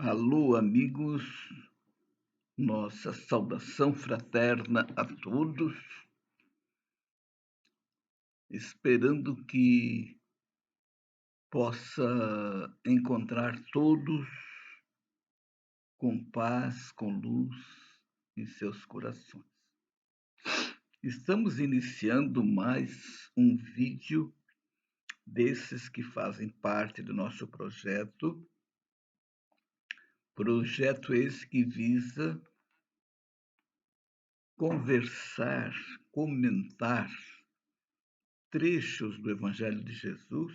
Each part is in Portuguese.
Alô, amigos, nossa saudação fraterna a todos, esperando que possa encontrar todos com paz, com luz em seus corações. Estamos iniciando mais um vídeo desses que fazem parte do nosso projeto esse que visa conversar, comentar trechos do Evangelho de Jesus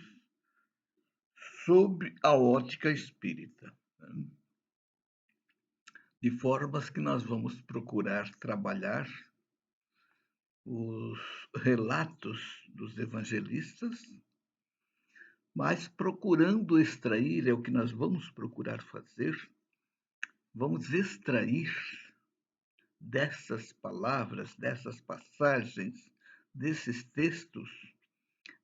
sobre a ótica espírita, de formas que nós vamos procurar trabalhar os relatos dos evangelistas, mas procurando extrair, é o que nós vamos procurar fazer, vamos extrair dessas palavras, dessas passagens, desses textos,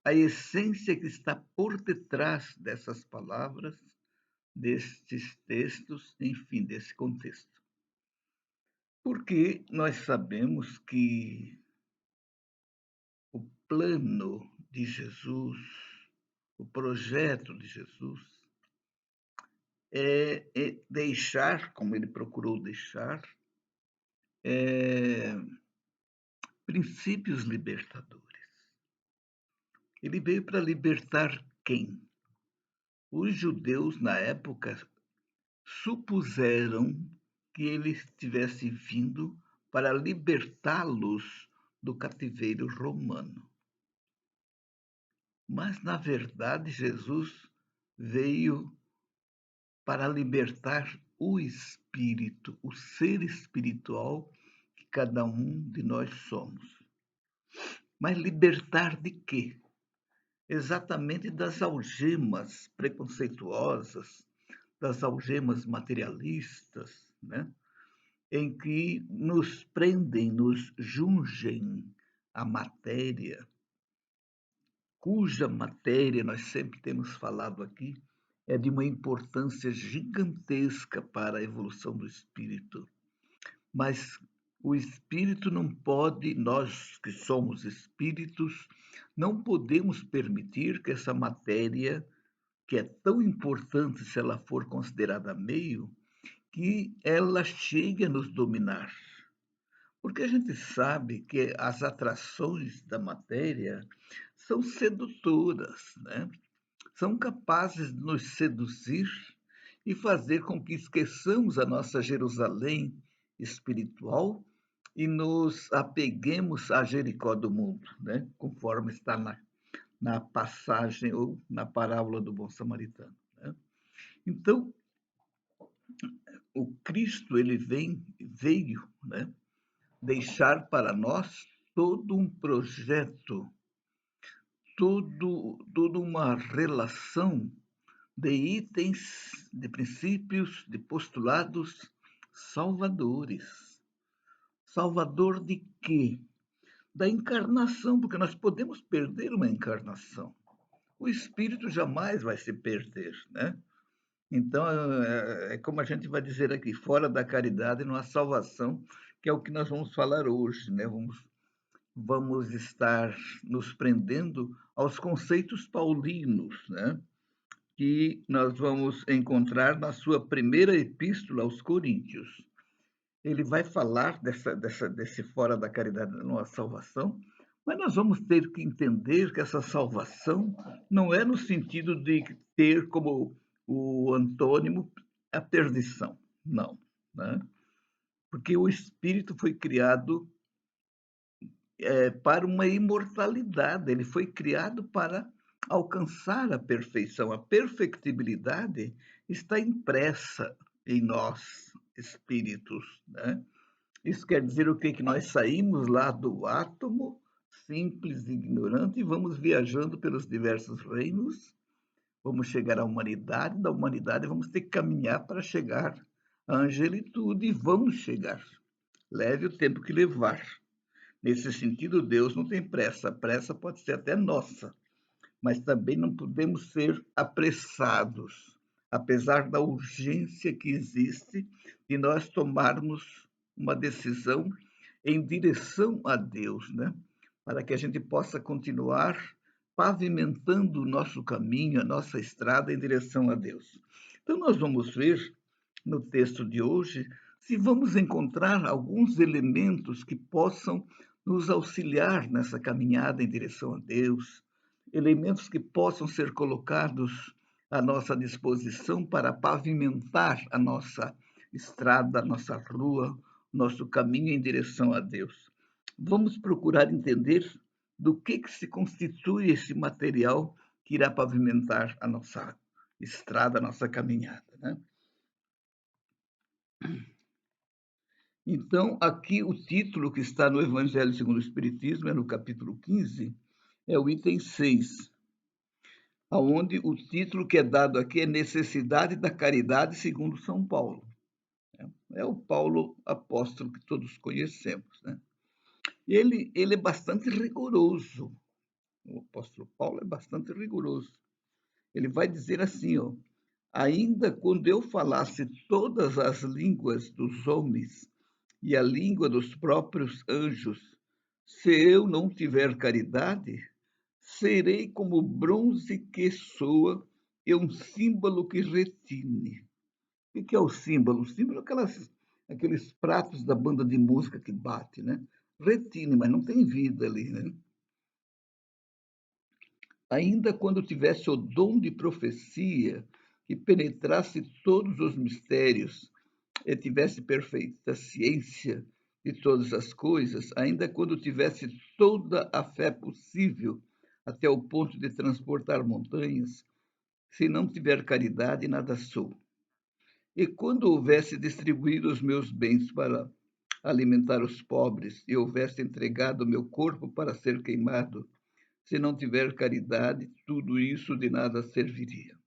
a essência que está por detrás dessas palavras, destes textos, enfim, desse contexto. Porque nós sabemos que o plano de Jesus, o projeto de Jesus, é deixar, como ele procurou deixar, princípios libertadores. Ele veio para libertar quem? Os judeus, na época, supuseram que ele tivesse vindo para libertá-los do cativeiro romano. Mas, na verdade, Jesus veio para libertar o espírito, o ser espiritual que cada um de nós somos. Mas libertar de quê? Exatamente das algemas preconceituosas, das algemas materialistas, né? Em que nos prendem, nos jungem a matéria, cuja matéria, nós sempre temos falado aqui, é de uma importância gigantesca para a evolução do espírito. Mas o espírito não pode, nós que somos espíritos, não podemos permitir que essa matéria, que é tão importante se ela for considerada meio, que ela chegue a nos dominar. Porque a gente sabe que as atrações da matéria são sedutoras, né? São capazes de nos seduzir e fazer com que esqueçamos a nossa Jerusalém espiritual e nos apeguemos a Jericó do mundo, né? Conforme está na passagem ou na parábola do bom samaritano, né? Então, o Cristo ele veio, né, deixar para nós todo um projeto, toda uma relação de itens, de princípios, de postulados salvadores. Salvador de quê? Da encarnação, porque nós podemos perder uma encarnação. O espírito jamais vai se perder, né? Então, é como a gente vai dizer aqui, fora da caridade não há salvação, que é o que nós vamos falar hoje, né? Vamos estar nos prendendo aos conceitos paulinos, né? Que nós vamos encontrar na sua primeira epístola aos Coríntios. Ele vai falar desse fora da caridade não há salvação, mas nós vamos ter que entender que essa salvação não é no sentido de ter como o antônimo a perdição, não, né? Porque o espírito foi criado para uma imortalidade, ele foi criado para alcançar a perfeição. A perfectibilidade está impressa em nós, espíritos, né? Isso quer dizer o quê? Que nós saímos lá do átomo, simples e ignorante, e vamos viajando pelos diversos reinos, vamos chegar à humanidade, da humanidade vamos ter que caminhar para chegar à angelitude, e vamos chegar. Leve o tempo que levar. Nesse sentido, Deus não tem pressa. A pressa pode ser até nossa, mas também não podemos ser apressados. apesar da urgência que existe de nós tomarmos uma decisão em direção a Deus, né? Para que a gente possa continuar pavimentando o nosso caminho, a nossa estrada em direção a Deus. Então, nós vamos ver no texto de hoje se vamos encontrar alguns elementos que possam nos auxiliar nessa caminhada em direção a Deus, elementos que possam ser colocados à nossa disposição para pavimentar a nossa estrada, a nossa rua, nosso caminho em direção a Deus. Vamos procurar entender do que se constitui esse material que irá pavimentar a nossa estrada, a nossa caminhada, né? Então, aqui o título que está no Evangelho segundo o Espiritismo, é no capítulo 15, é o item 6, onde o título que é dado aqui é Necessidade da Caridade segundo São Paulo. É o Paulo apóstolo que todos conhecemos, né? Ele é bastante rigoroso. O apóstolo Paulo é bastante rigoroso. Ele vai dizer assim, ó, ainda quando eu falasse todas as línguas dos homens e a língua dos próprios anjos, se eu não tiver caridade, serei como bronze que soa e um símbolo que retine. O que é o símbolo? O símbolo é aqueles pratos da banda de música que bate, né? Retine, mas não tem vida ali, né? Ainda quando tivesse o dom de profecia, que penetrasse todos os mistérios, e tivesse perfeita ciência de todas as coisas, ainda quando tivesse toda a fé possível, até o ponto de transportar montanhas, se não tiver caridade, nada sou. E quando houvesse distribuído os meus bens para alimentar os pobres e houvesse entregado o meu corpo para ser queimado, se não tiver caridade, tudo isso de nada serviria.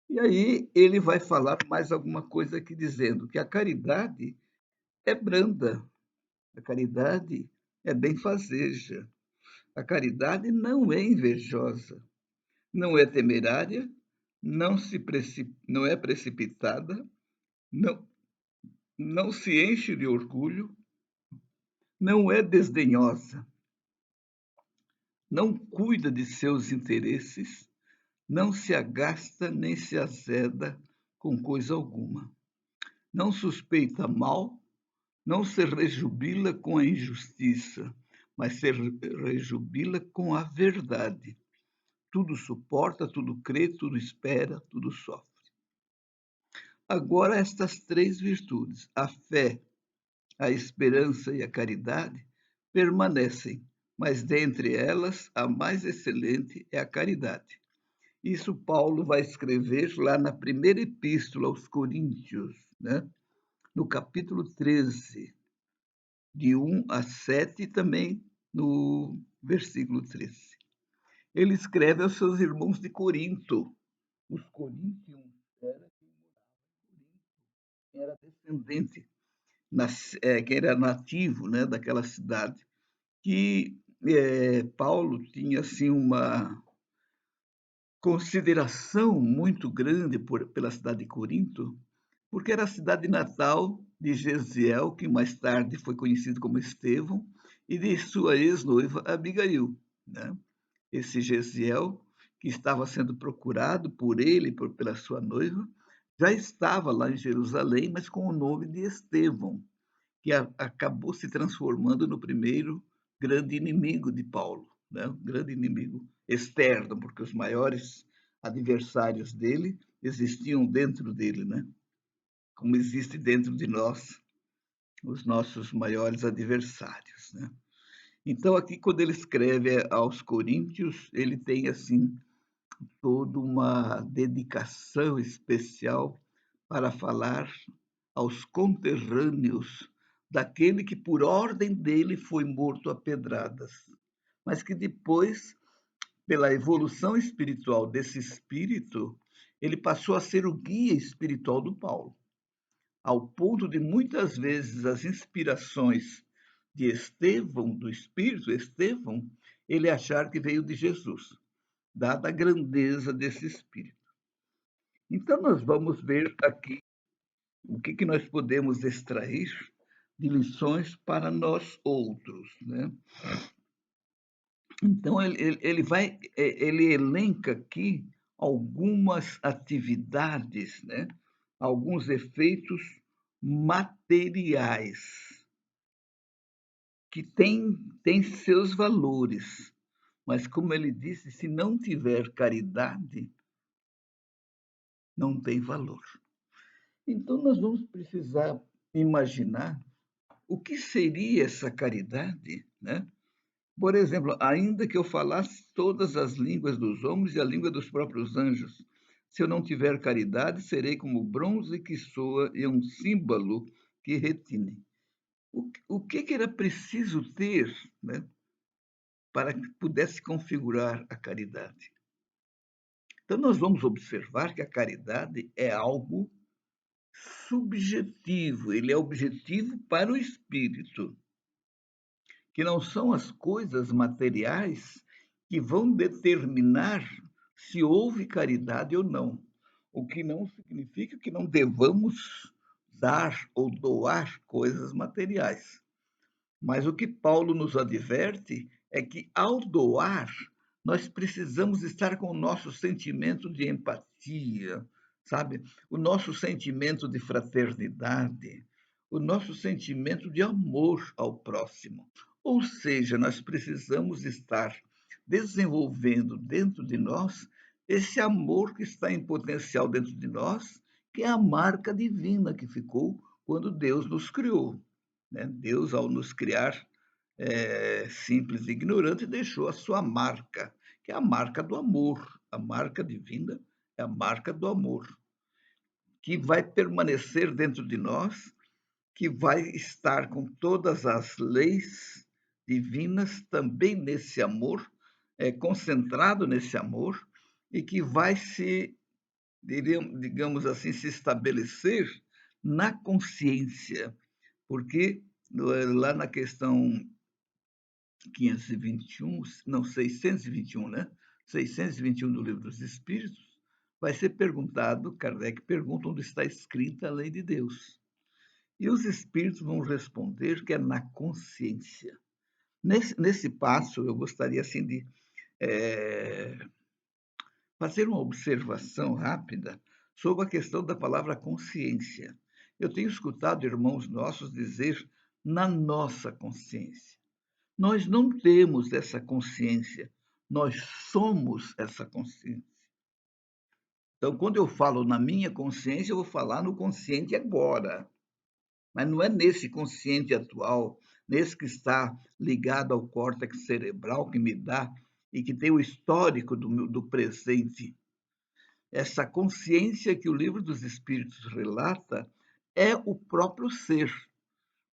E aí ele vai falar mais alguma coisa aqui dizendo que a caridade é branda, a caridade é benfazeja, a caridade não é invejosa, não é temerária, não é precipitada, não, não se enche de orgulho, não é desdenhosa, não cuida de seus interesses, não se agasta nem se azeda com coisa alguma, não suspeita mal, não se rejubila com a injustiça, mas se rejubila com a verdade. Tudo suporta, tudo crê, tudo espera, tudo sofre. Agora, estas três virtudes, a fé, a esperança e a caridade, permanecem, mas dentre elas, a mais excelente é a caridade. Isso Paulo vai escrever lá na primeira epístola aos Coríntios, né? No capítulo 13, de 1 a 7, e também no versículo 13. Ele escreve aos seus irmãos de Corinto. Os coríntios era descendente, que era nativo, né, daquela cidade, que Paulo tinha assim uma consideração muito grande pela cidade de Corinto, porque era a cidade natal de Gesiel, que mais tarde foi conhecido como Estevão, e de sua ex-noiva Abigail, né? Esse Gesiel, que estava sendo procurado por ele, pela sua noiva, já estava lá em Jerusalém, mas com o nome de Estevão, que acabou se transformando no primeiro grande inimigo de Paulo, né? Um grande inimigo externo, porque os maiores adversários dele existiam dentro dele, né? Como existe dentro de nós os nossos maiores adversários, né? Então, aqui, quando ele escreve aos Coríntios, ele tem, assim, toda uma dedicação especial para falar aos conterrâneos daquele que, por ordem dele, foi morto a pedradas, mas que depois, pela evolução espiritual desse espírito, ele passou a ser o guia espiritual do Paulo, ao ponto de muitas vezes as inspirações de Estevão, do espírito Estevão, ele achar que veio de Jesus, dada a grandeza desse espírito. Então, nós vamos ver aqui o que nós podemos extrair de lições para nós outros, né? Então, ele elenca aqui algumas atividades, né? Alguns efeitos materiais que têm seus valores, mas, como ele disse, se não tiver caridade, não tem valor. Então, nós vamos precisar imaginar o que seria essa caridade, né? Por exemplo, ainda que eu falasse todas as línguas dos homens e a língua dos próprios anjos, se eu não tiver caridade, serei como bronze que soa e um símbolo que retine. O que era preciso ter, né, para que pudesse configurar a caridade? Então, nós vamos observar que a caridade é algo subjetivo, ele é objetivo para o espírito, que não são as coisas materiais que vão determinar se houve caridade ou não, o que não significa que não devamos dar ou doar coisas materiais. Mas o que Paulo nos adverte é que, ao doar, nós precisamos estar com o nosso sentimento de empatia, sabe? O nosso sentimento de fraternidade, o nosso sentimento de amor ao próximo. Ou seja, nós precisamos estar desenvolvendo dentro de nós esse amor que está em potencial dentro de nós, que é a marca divina que ficou quando Deus nos criou, né? Deus, ao nos criar simples e ignorante, deixou a sua marca, que é a marca do amor. A marca divina é a marca do amor, que vai permanecer dentro de nós, que vai estar com todas as leis divinas também nesse amor, concentrado nesse amor, e que vai se, digamos assim, se estabelecer na consciência, porque lá na questão 521, não, 621, né? 621 do Livro dos Espíritos, vai ser perguntado, Kardec pergunta onde está escrita a lei de Deus. E os espíritos vão responder que é na consciência. Nesse passo, eu gostaria assim de fazer uma observação rápida sobre a questão da palavra consciência. Eu tenho escutado irmãos nossos dizer na nossa consciência. Nós não temos essa consciência, nós somos essa consciência. Então, quando eu falo na minha consciência, eu vou falar no consciente agora, mas não é nesse consciente atual, nesse que está ligado ao córtex cerebral que me dá e que tem o histórico do presente. Essa consciência que o Livro dos Espíritos relata é o próprio ser,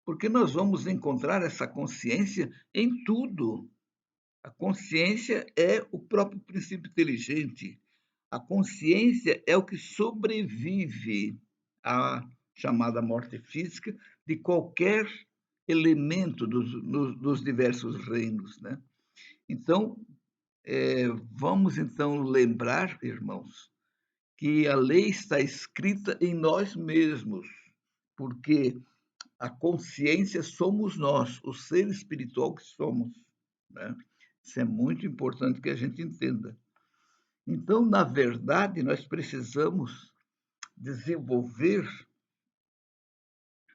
porque nós vamos encontrar essa consciência em tudo. A consciência é o próprio princípio inteligente. A consciência é o que sobrevive à chamada morte física de qualquer elemento dos diversos reinos, né? Então, vamos então lembrar, irmãos, que a lei está escrita em nós mesmos, porque a consciência somos nós, o ser espiritual que somos, né? Isso é muito importante que a gente entenda. Então, na verdade, nós precisamos desenvolver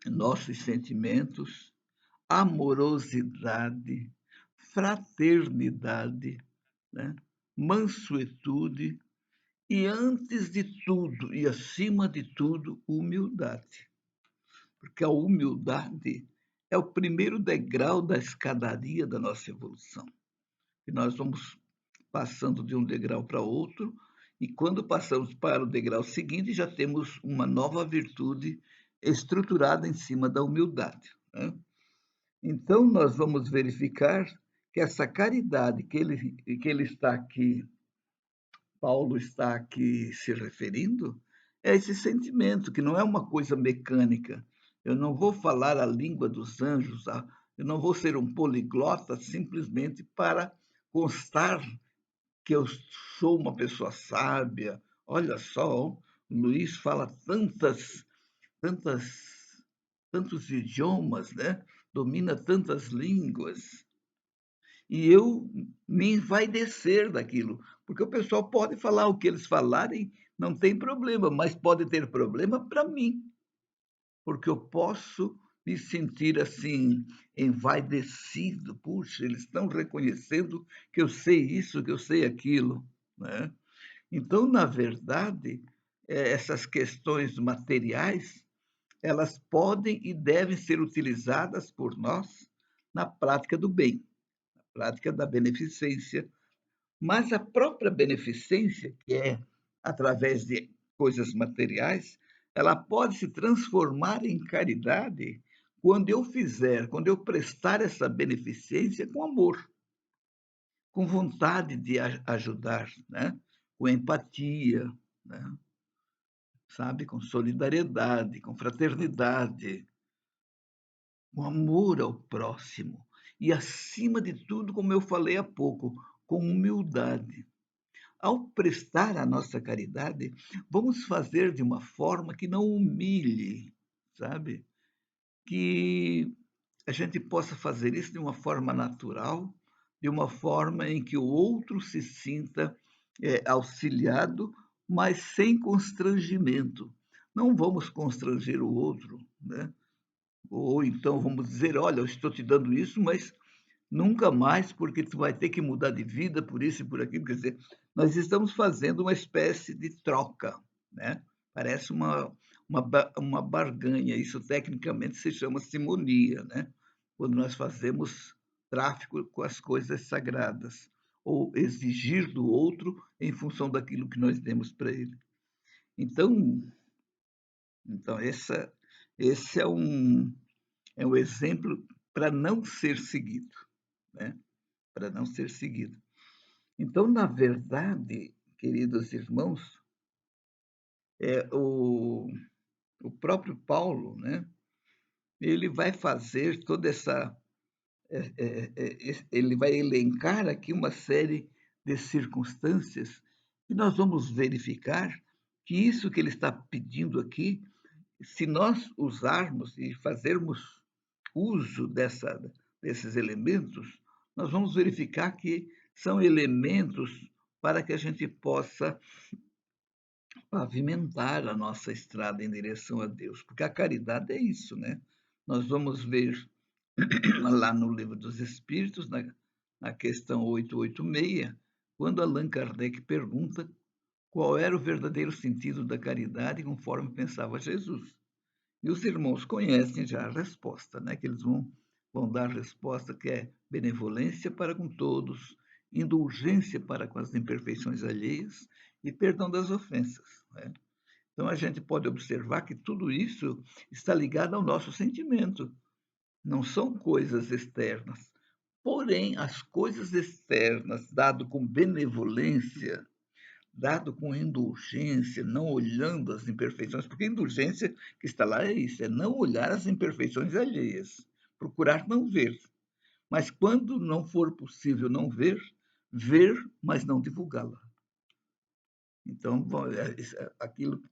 nossos sentimentos, amorosidade, fraternidade, né? Mansuetude e, antes de tudo e acima de tudo, humildade. Porque a humildade é o primeiro degrau da escadaria da nossa evolução. E nós vamos passando de um degrau para outro, e quando passamos para o degrau seguinte, já temos uma nova virtude estruturada em cima da humildade, né? Então, nós vamos verificar que essa caridade que ele está aqui, Paulo está aqui se referindo, é esse sentimento, que não é uma coisa mecânica. Eu não vou falar a língua dos anjos, eu não vou ser um poliglota simplesmente para constar que eu sou uma pessoa sábia. Olha só, Luiz fala tantas, tantos idiomas, né? Domina tantas línguas. E eu me envaidecer daquilo, porque o pessoal pode falar o que eles falarem, não tem problema, mas pode ter problema para mim, porque eu posso me sentir assim, envaidecido. Puxa, eles estão reconhecendo que eu sei isso, que eu sei aquilo, né? Então, na verdade, essas questões materiais, elas podem e devem ser utilizadas por nós na prática do bem, na prática da beneficência, mas a própria beneficência, que é através de coisas materiais, ela pode se transformar em caridade quando eu prestar essa beneficência com amor, com vontade de ajudar, né? Com empatia, né? Sabe, com solidariedade, com fraternidade, com amor ao próximo e, acima de tudo, como eu falei há pouco, com humildade. Ao prestar a nossa caridade, vamos fazer de uma forma que não humilhe, sabe? Que a gente possa fazer isso de uma forma natural, de uma forma em que o outro se sinta auxiliado, mas sem constrangimento. Não vamos constranger o outro, né? Ou então vamos dizer, olha, eu estou te dando isso, mas nunca mais, porque tu vai ter que mudar de vida por isso e por aquilo. Quer dizer, nós estamos fazendo uma espécie de troca, né? Parece uma barganha. Isso tecnicamente se chama simonia, né? Quando nós fazemos tráfico com as coisas sagradas, ou exigir do outro em função daquilo que nós demos para ele. Então, então esse é um exemplo para não ser seguido, né? Para não ser seguido. Então, na verdade, queridos irmãos, é, o próprio Paulo, né, ele vai fazer toda essa. Ele vai elencar aqui uma série de circunstâncias e nós vamos verificar que isso que ele está pedindo aqui, se nós usarmos e fazermos uso desses elementos, nós vamos verificar que são elementos para que a gente possa pavimentar a nossa estrada em direção a Deus, porque a caridade é isso, né? Nós vamos ver lá no Livro dos Espíritos, na questão 886, quando Allan Kardec pergunta qual era o verdadeiro sentido da caridade conforme pensava Jesus. E os irmãos conhecem já a resposta, né? Que eles vão dar a resposta que é benevolência para com todos, indulgência para com as imperfeições alheias e perdão das ofensas. Né? Então, a gente pode observar que tudo isso está ligado ao nosso sentimento, não são coisas externas. Porém, as coisas externas, dado com benevolência, dado com indulgência, não olhando as imperfeições, porque a indulgência que está lá é isso, é não olhar as imperfeições alheias, procurar não ver. Mas quando não for possível não ver, ver, mas não divulgá-la. Então, aquilo,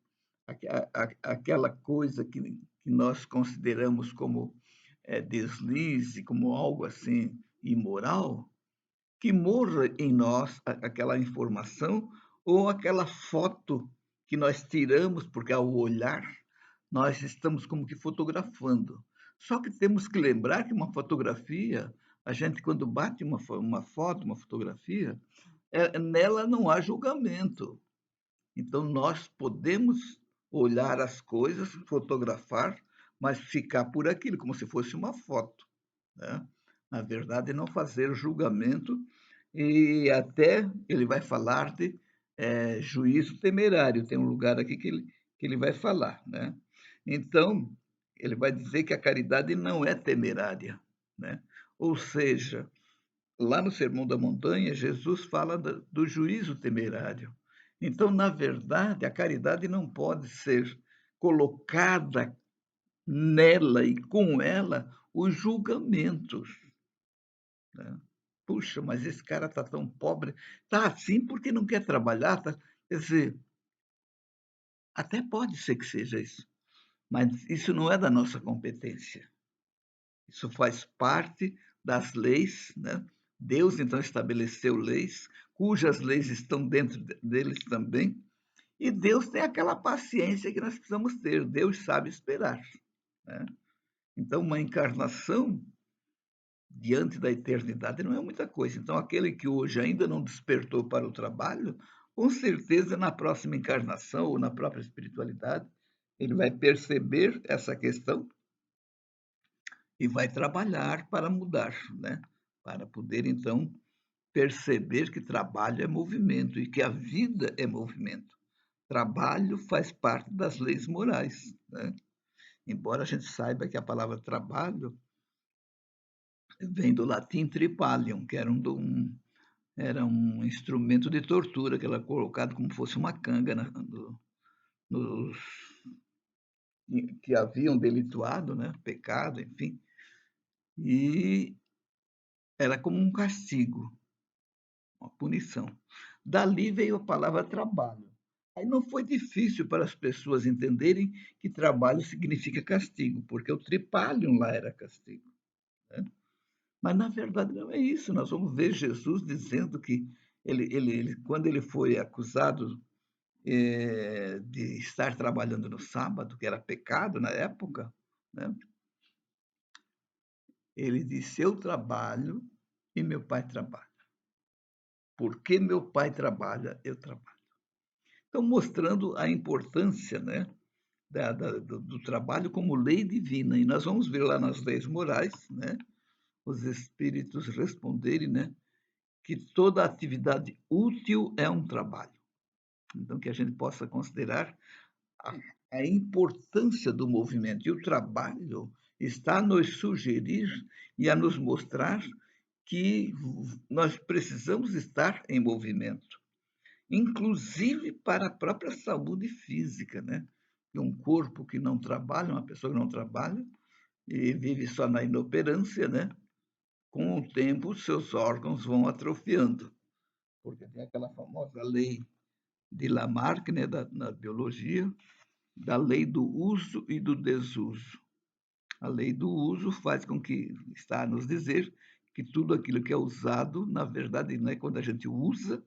aquela coisa que nós consideramos como deslize, como algo assim imoral, que morra em nós aquela informação ou aquela foto que nós tiramos, porque ao olhar nós estamos como que fotografando. Só que temos que lembrar que uma fotografia, a gente quando bate uma foto, uma fotografia, nela não há julgamento. Então nós podemos olhar as coisas, fotografar, mas ficar por aquilo, como se fosse uma foto, né? Na verdade, não fazer julgamento, e até ele vai falar de juízo temerário. Tem um lugar aqui que ele vai falar, né? Então, ele vai dizer que a caridade não é temerária, né? Ou seja, lá no Sermão da Montanha, Jesus fala do juízo temerário. Então, na verdade, a caridade não pode ser colocada nela e com ela os julgamentos, né? Puxa, mas esse cara está tão pobre, está assim porque não quer trabalhar. Tá? Quer dizer, Até pode ser que seja isso, mas isso não é da nossa competência. Isso faz parte das leis, né? Deus, então, estabeleceu leis, cujas leis estão dentro deles também, e Deus tem aquela paciência que nós precisamos ter. Deus sabe esperar, né? Então, uma encarnação diante da eternidade não é muita coisa. Então, aquele que hoje ainda não despertou para o trabalho, com certeza na próxima encarnação ou na própria espiritualidade, ele vai perceber essa questão e vai trabalhar para mudar, né? Para poder, então, perceber que trabalho é movimento e que a vida é movimento. Trabalho faz parte das leis morais, né? Embora a gente saiba que a palavra trabalho vem do latim tripalium, que era um instrumento de tortura, que era colocado como fosse uma canga nos que haviam delituado, né? Pecado, enfim, e era como um castigo, uma punição. Dali veio a palavra trabalho. Aí não foi difícil para as pessoas entenderem que trabalho significa castigo, porque o tripalium lá era castigo, né? Mas, na verdade, não é isso. Nós vamos ver Jesus dizendo que quando ele foi acusado de estar trabalhando no sábado, que era pecado na época, né? Ele disse: Eu trabalho e meu pai trabalha. Porque meu pai trabalha, eu trabalho. Então, mostrando a importância, né, do trabalho como lei divina. E nós vamos ver lá nas leis morais, né, os espíritos responderem, né, que toda atividade útil é um trabalho. Então, que a gente possa considerar a, a importância do movimento. E o trabalho está a nos sugerir e a nos mostrar que nós precisamos estar em movimento, inclusive para a própria saúde física, né? Um corpo que não trabalha, uma pessoa que não trabalha e vive só na inoperância, né? Com o tempo, os seus órgãos vão atrofiando, porque tem aquela famosa lei de Lamarck, né, na biologia, da lei do uso e do desuso. A lei do uso faz com que, está a nos dizer, que tudo aquilo que é usado, na verdade, não é quando a gente usa,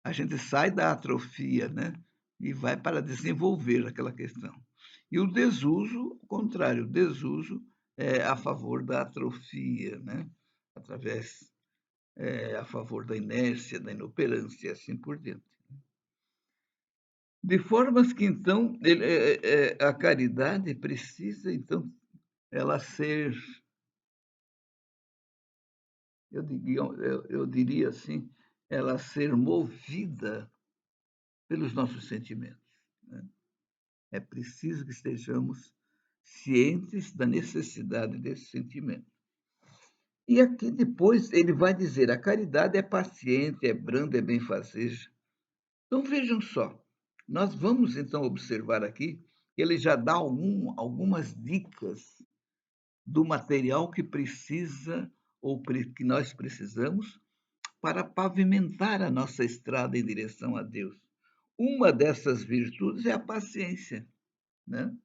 a gente sai da atrofia, né? E vai para desenvolver aquela questão. E o desuso, o contrário, o desuso é a favor da atrofia, né? Através, a favor da inércia, da inoperância e assim por diante. De formas que, então, a caridade precisa, então, ela ser, eu diria assim, ela ser movida pelos nossos sentimentos, né? É preciso que estejamos cientes da necessidade desse sentimento. E aqui depois ele vai dizer: a caridade é paciente, é branda, é benfazeja. Então vejam só, nós vamos então observar aqui que ele já dá algumas dicas do material que precisa ou que nós precisamos para pavimentar a nossa estrada em direção a Deus. Uma dessas virtudes é a paciência, né?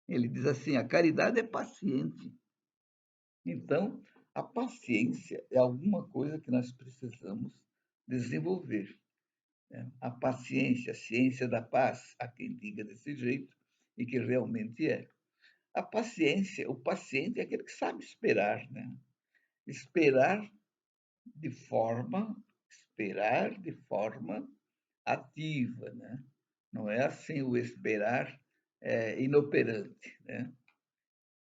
Ele diz assim: a caridade é paciente. Então, a paciência é alguma coisa que nós precisamos desenvolver, né? A paciência, a ciência da paz, há quem diga desse jeito, e que realmente é. A paciência, o paciente é aquele que sabe esperar, né? Esperar esperar de forma ativa, né? Não é assim o esperar inoperante, né?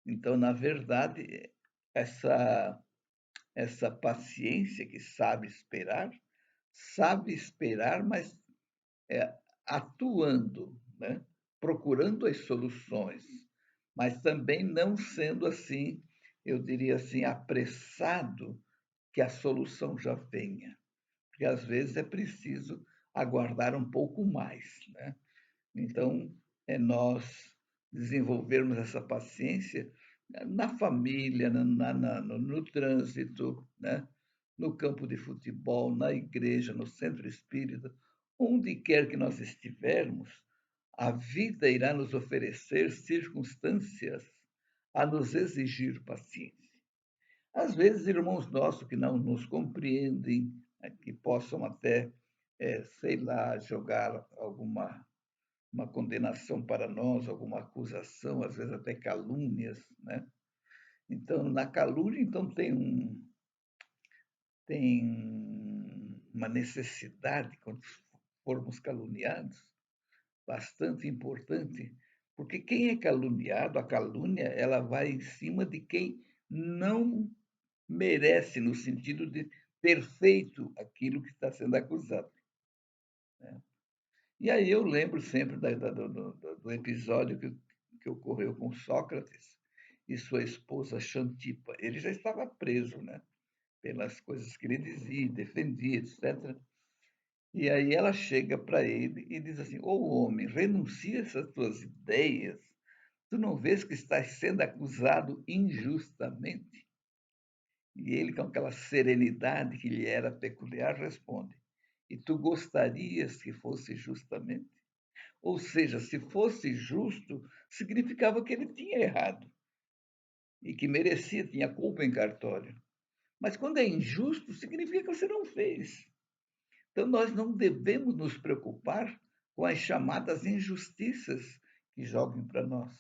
Então, na verdade, essa, essa paciência que sabe esperar, mas atuando, né? Procurando as soluções, mas também não sendo assim, eu diria assim, apressado que a solução já venha, porque às vezes é preciso aguardar um pouco mais, né? Então, é nós desenvolvermos essa paciência na família, no trânsito, né? No campo de futebol, na igreja, no centro espírita, onde quer que nós estivermos, A vida irá nos oferecer circunstâncias a nos exigir paciência. Às vezes, irmãos nossos que não nos compreendem, que possam até, sei lá, jogar alguma uma condenação para nós, alguma acusação, às vezes até calúnias, né? Então, na calúnia, então tem uma necessidade quando formos caluniados, bastante importante, porque quem é caluniado, a calúnia, ela vai em cima de quem não merece, no sentido de ter feito aquilo que está sendo acusado, né? E aí eu lembro sempre do episódio que ocorreu com Sócrates e sua esposa Xantipa. Ele já estava preso, né, pelas coisas que ele dizia, defendia, etc. E aí ela chega para ele e diz assim: Ô homem, renuncia essas tuas ideias. Tu não vês que estás sendo acusado injustamente? E ele, com aquela serenidade que lhe era peculiar, responde: E tu gostarias que fosse justamente? Ou seja, se fosse justo, significava que ele tinha errado e que merecia, tinha culpa em cartório. Mas quando é injusto, significa que você não fez. Então, nós não devemos nos preocupar com as chamadas injustiças que jogam para nós.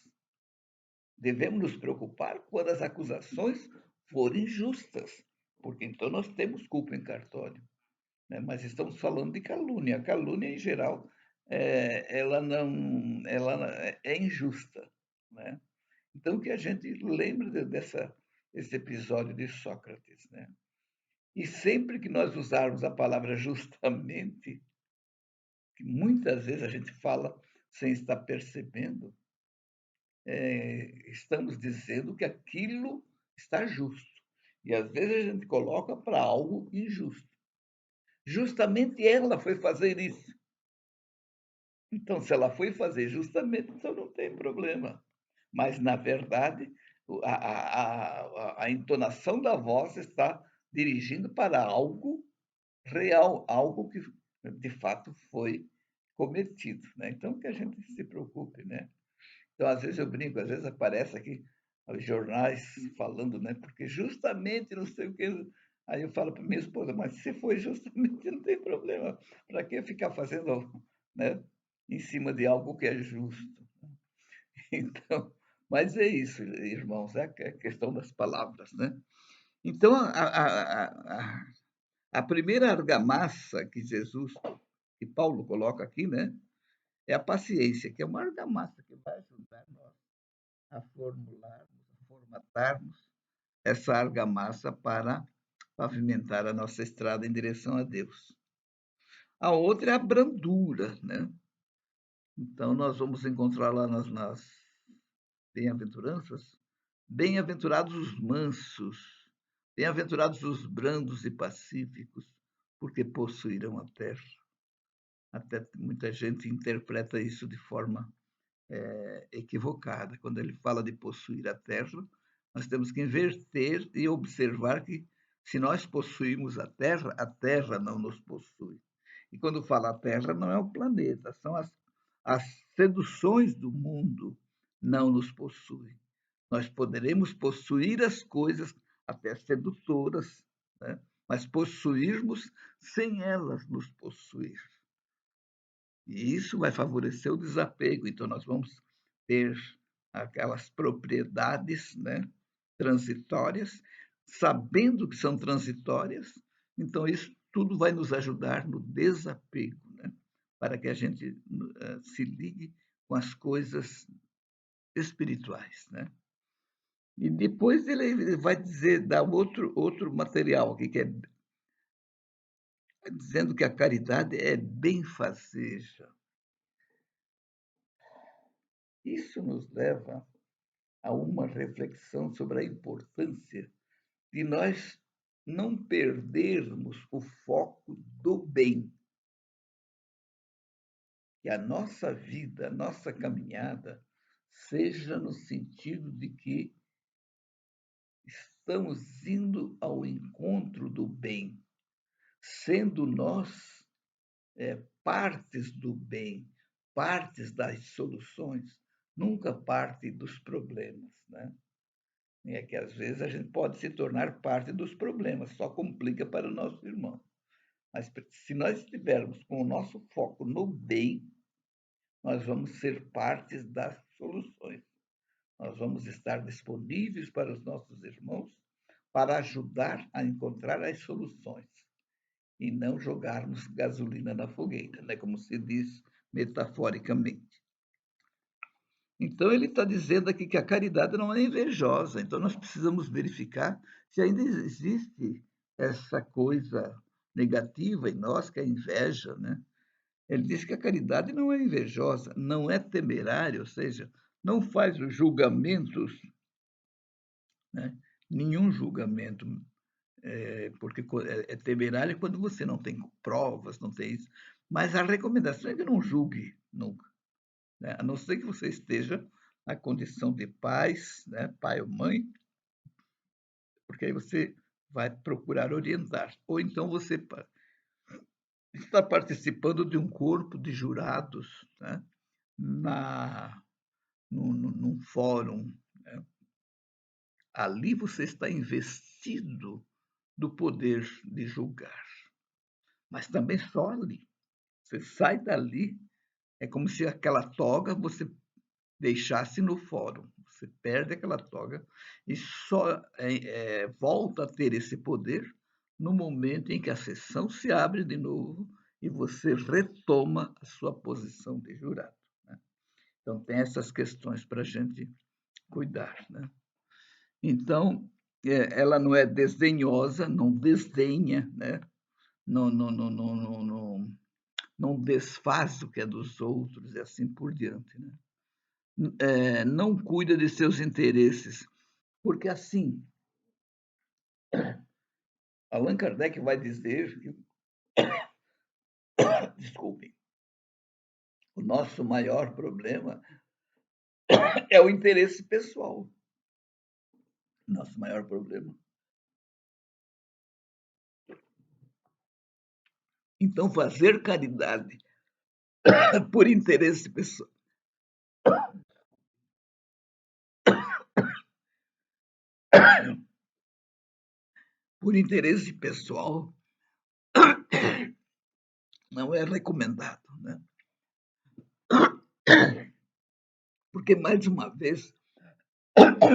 Devemos nos preocupar quando as acusações forem justas, porque então nós temos culpa em cartório, né? Mas estamos falando de calúnia. A calúnia, em geral, ela é injusta, né? Então, que a gente lembre desse episódio de Sócrates, né? E sempre que nós usarmos a palavra justamente, que muitas vezes a gente fala sem estar percebendo, estamos dizendo que aquilo está justo. E às vezes a gente coloca para algo injusto. Justamente ela foi fazer isso. Então, se ela foi fazer justamente, então não tem problema. Mas, na verdade, a entonação da voz está dirigindo para algo real, algo que de fato foi cometido, né? Então, que a gente se preocupe, né? Então, às vezes eu brinco, às vezes aparece aqui os jornais falando, né? Porque justamente não sei o que. Aí eu falo para minha esposa, mas se foi justamente, não tem problema. Para que ficar fazendo, né, em cima de algo que é justo? Então, mas é isso, irmãos, é a questão das palavras, né? Então, a primeira argamassa que que Paulo coloca aqui, né, é a paciência, que é uma argamassa que vai ajudar nós a formularmos, a formatarmos essa argamassa para pavimentar a nossa estrada em direção a Deus. A outra é a brandura, né? Então, nós vamos encontrar lá nas bem-aventuranças, bem-aventurados os mansos, bem-aventurados os brandos e pacíficos, porque possuirão a terra. Até muita gente interpreta isso de forma equivocada. Quando ele fala de possuir a terra, nós temos que inverter e observar que, se nós possuímos a terra não nos possui. E quando fala a terra, não é o planeta, são as seduções do mundo não nos possuem. Nós poderemos possuir as coisas até sedutoras, né? Mas possuirmos sem elas nos possuir. E isso vai favorecer o desapego. Então, nós vamos ter aquelas propriedades, né, transitórias, sabendo que são transitórias. Então, isso tudo vai nos ajudar no desapego, né, para que a gente se ligue com as coisas espirituais, né? E depois ele vai dizer, dar outro material aqui, que é dizendo que a caridade é benfazeja. Isso nos leva a uma reflexão sobre a importância de nós não perdermos o foco do bem, que a nossa vida, a nossa caminhada, seja no sentido de que estamos indo ao encontro do bem, sendo nós partes do bem, partes das soluções, nunca parte dos problemas, né? É que às vezes a gente pode se tornar parte dos problemas, só complica para o nosso irmão. Mas se nós estivermos com o nosso foco no bem, nós vamos ser partes das soluções. Nós vamos estar disponíveis para os nossos irmãos para ajudar a encontrar as soluções e não jogarmos gasolina na fogueira, né? Como se diz metaforicamente. Então, ele está dizendo aqui que a caridade não é invejosa. Então, nós precisamos verificar se ainda existe essa coisa negativa em nós, que é a inveja, né? Ele diz que a caridade não é invejosa, não é temerária, ou seja, não faz os julgamentos, né? Nenhum julgamento, porque é temerário quando você não tem provas, não tem isso. Mas a recomendação é que não julgue nunca, né? A não ser que você esteja na condição de pais, né? Pai ou mãe, porque aí você vai procurar orientar. Ou então você está participando de um corpo de jurados, né? na, num fórum, né? Ali você está investido do poder de julgar, mas também só ali. Você sai dali, é como se aquela toga você deixasse no fórum. Você perde aquela toga e só volta a ter esse poder no momento em que a sessão se abre de novo e você retoma a sua posição de jurado, né? Então, tem essas questões para a gente cuidar, né? Então, ela não é desdenhosa, não desdenha, né? Não desfaz o que é dos outros e assim por diante, né? Não cuida de seus interesses, porque assim, Allan Kardec vai dizer, desculpem, o nosso maior problema é o interesse pessoal. Nosso maior problema. Então, fazer caridade por interesse pessoal, por interesse pessoal, não é recomendado, né? Porque, mais uma vez,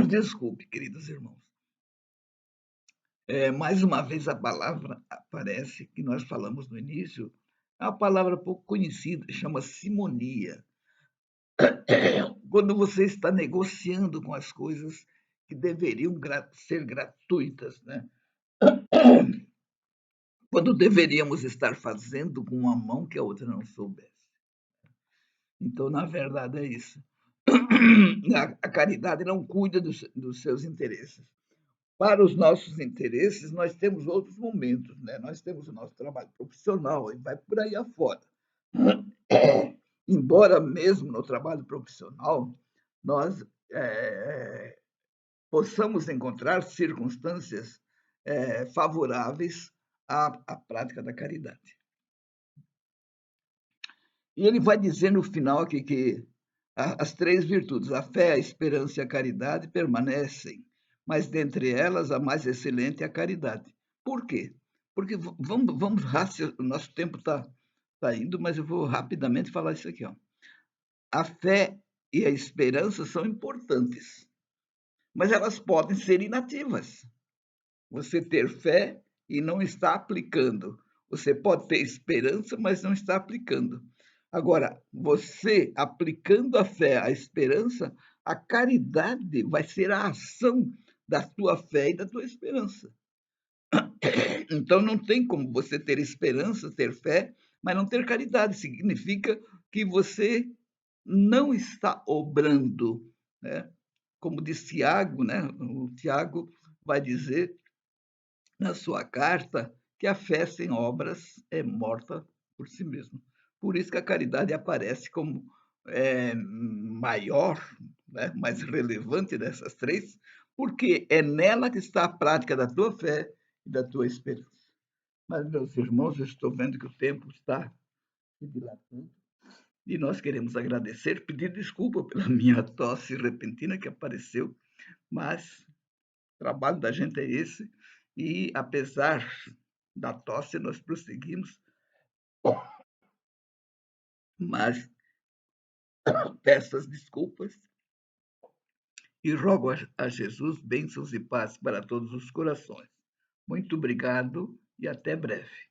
desculpe, queridos irmãos, mais uma vez a palavra aparece, que nós falamos no início, é uma palavra pouco conhecida, chama simonia. Quando você está negociando com as coisas que deveriam ser gratuitas, né? Quando deveríamos estar fazendo com uma mão que a outra não soubesse. Então, na verdade, é isso. A caridade não cuida dos seus interesses. Para os nossos interesses, nós temos outros momentos, né? Nós temos o nosso trabalho profissional e vai por aí afora. Embora mesmo no trabalho profissional nós possamos encontrar circunstâncias favoráveis à prática da caridade. E ele vai dizer no final aqui que as três virtudes, a fé, a esperança e a caridade, permanecem, mas dentre elas a mais excelente é a caridade. Por quê? Porque vamos o nosso tempo está indo, mas eu vou rapidamente falar isso aqui. Ó. A fé e a esperança são importantes, mas elas podem ser inativas. Você ter fé e não está aplicando. Você pode ter esperança, mas não está aplicando. Agora, você aplicando a fé, a esperança, a caridade vai ser a ação da tua fé e da tua esperança. Então, não tem como você ter esperança, ter fé, mas não ter caridade. Significa que você não está obrando, né? Como diz Tiago, né? O Tiago vai dizer na sua carta que a fé sem obras é morta por si mesma. Por isso que a caridade aparece como maior, né, mais relevante dessas três, porque é nela que está a prática da tua fé e da tua esperança. Mas, meus irmãos, eu estou vendo que o tempo está se dilatando E nós queremos agradecer, pedir desculpa pela minha tosse repentina que apareceu, mas o trabalho da gente é esse. E apesar da tosse, nós prosseguimos, mas peço as desculpas e rogo a Jesus bênçãos e paz para todos os corações. Muito obrigado e até breve.